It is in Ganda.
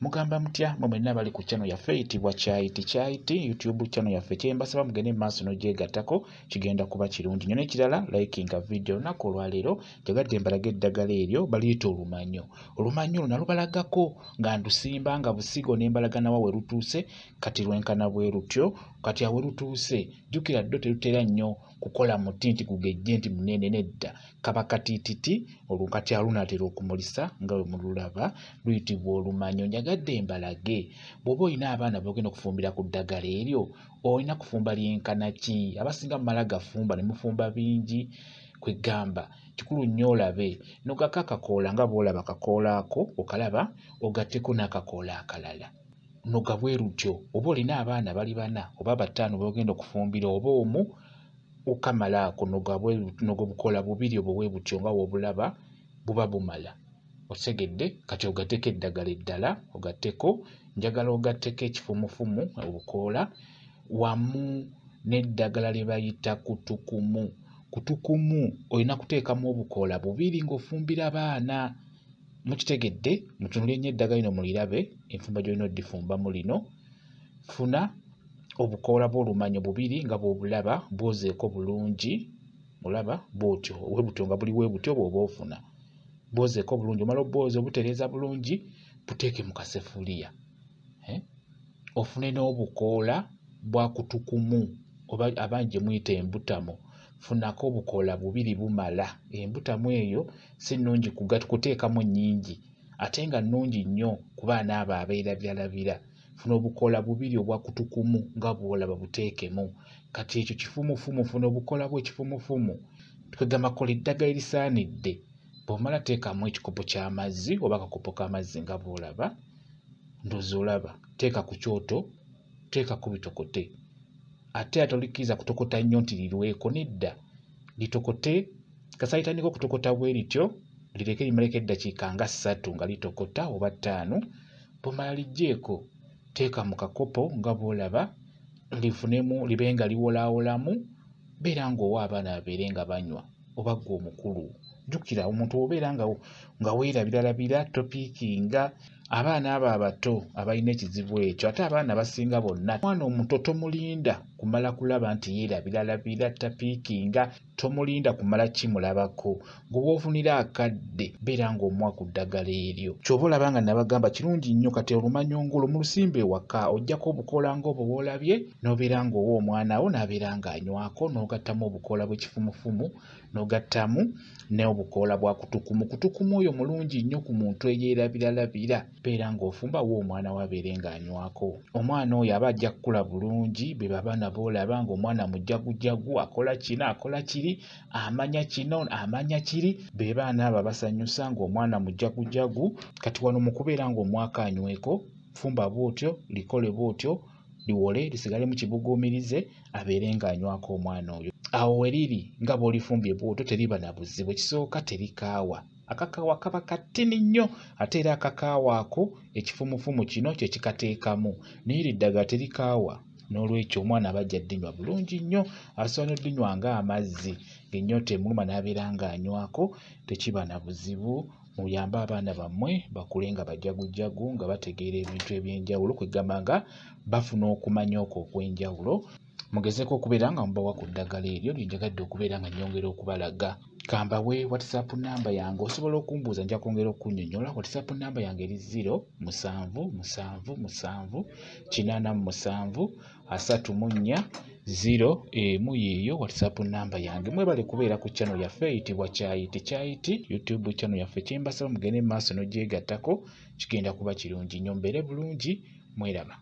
Mugamba mutya mwenna bali ku channel yaffe eyitibwa Kyayiti YouTube channel yaffe kyembasaba mugende maaso n'ogyegattako kigenda kuba kirungi nnyo n'ekirala likinga video olunaku olwaleero jagadde mbalaga eddagala eryo baliyita olumanyo luno nalubalagako nga ndusimba nga busigo n'embalaga nawa we lutuuse kati lwenkana bwe lutyo kati awe lutuuse jjukira ddo terutera nnyo kukola muti nti gugejje nti munene nedda kaba katiititi olukati alunatera okumulisa nga we mululaba luyitibwa olumanyo njagadde mbalage bw'oba olina abaana bogenda okufumbira ku ddagala eryo olina kufumba lyenkana ki abasinga mumala gafumba ne mufumba bingi kwegamba kikulu nnyo olabe nogako akakoola nga bw'olaba akakoola ako okalaba ogatteko n'akakoola akalala noga bwe lutyo oba olina abaana bali bana oba bataano bogenda okufumbira oba omu okamala ako noga obukoola bubiri obwo bwe butyo nga w'obulaba buba bumala osegedde kati ogatteko eddagala eddala ogatteko njagala ogatteko ekifumufumu obukoola wamu n'eddagala lye bayita kutukumu olina kuteekamu obukoola bubiri ng'ofumbira abaana mukitegedde mutunulye nnyo eddagala lino mulirabe enfumba gy'olina oddifumbamu lino funa obukoola bw'olumanyo bubiri nga bw'obulaba bwozeeko bulungi olaba bw'otyo webutyo nga buli webutyo bw'oba ofuna bwozeeko bulungi omala obwoza obutereeza bulungi buteeke mu kasefuliya ofune n'obukoola bwa kutukumu oba abangi gye muyita embutamu funako obukoola bubiri bumala embutamu eyo si nnungi kuteekamu nnyingi ate nga nnungi nnyo ku baana abo abeerabira labira funa obukoola bubiri obwa kutukumu nga bw'olaba buteekemu kati ekyo kifumufumu funa obukoola bw'ekifumufumu twegamba kola eddagala erisaanidde bw'omala teekamu ekikopo ky'amazzi oba akakopo k'amazzi nga bw'olaba ndowooza olaba teeka ku kyoto teekako bitokote ate atolikkiriza kutokota nnyo nti lirweko nedda litokote kasayitandika okutokota bwe lityo lireke limaleko eddakiika nga 3 nga litokota oba 5 bw'omala liggyeeko teeka mu kakopo nga bw'olaba lifunemu libe nga liwolaawolamu beera ng'owa abaana babeere nga banywa oba ggwe omukulu jjukira omuntu obeera nga weerabira labira topiikinga abaana abo abato abalina ekizibu ekyo ate abaana basinga bonna omwana omuto tomulinda kumala kulaba nti yeerabira labira tapiikinga tomulinda kumala kimulabako gwe ofunira akadde beera ng'omuwa ku ddagala eryo ky'oba olaba nga nabagamba kirungi nnyo kati olumanyo ng'olwo mu lusimbe ewaka ojjako obukoola ng'obwo bw'olabye n'obeera ng'owa omwana wo n'abeera ng'anywako n'ogattamu obukoola bw'ekifumufumu n'ogattamu n'obukoola bwa kutukumu oyo mulungi nnyo ku muntu eyeerabira labira beera ng'ofumba wo omwana we abeere ng'anywako omwana oyo aba ajja kukula bulungi be babaana boolaba ng'omwana mujagujagu akola kino akola kiri amanya kino amanya kiri be baana abo basanyusa ng'omwana mujagujagu kati wano mu kubeera ng'omwaka anyweko fumba bw'otyo likole bw'otyo liwole lisigale mu kibuguumirize abeere ng'anywako omwana oyo awo we liri nga bw'olifumbye bw'otyo teriba na buzibu ekisooka terikaawa akakaawa kaba katini nnyo ate era akakaawa ako ekifumufumu kino kye kikateekamu naye eddagala terikaawa n'olwekyo omwana aba ajja ddinywa bulungi nnyo asobola n'oddinywa ng'amazzi ng'ennyota emuluma n'abeera ng'anywako tekiba na buzibu muyambe abaana bammwe bakule nga bajagujagu nga bategeera ebintu eby'enjawulo kwegamba nga bafuna okumanya okwo okw'enjawulo mugezeeko okubeera nga mubawa ku ddagala eryo lyenjagadde okubeera nga nnyongera okubalaga kambawe WhatsApp namba yange osobola okumbuuza nja kwongera okunnyonnyola WhatsApp namba yange eri 07773734 yeeyo WhatsApp namba yange mwebale kubeera ku channel yaffe eyitibwa Kyayiti YouTube channel yaffe kyembasaba mugende maaso n'ogyegattako kigenda kuba kirungi nnyo mbeere bulungi mweraba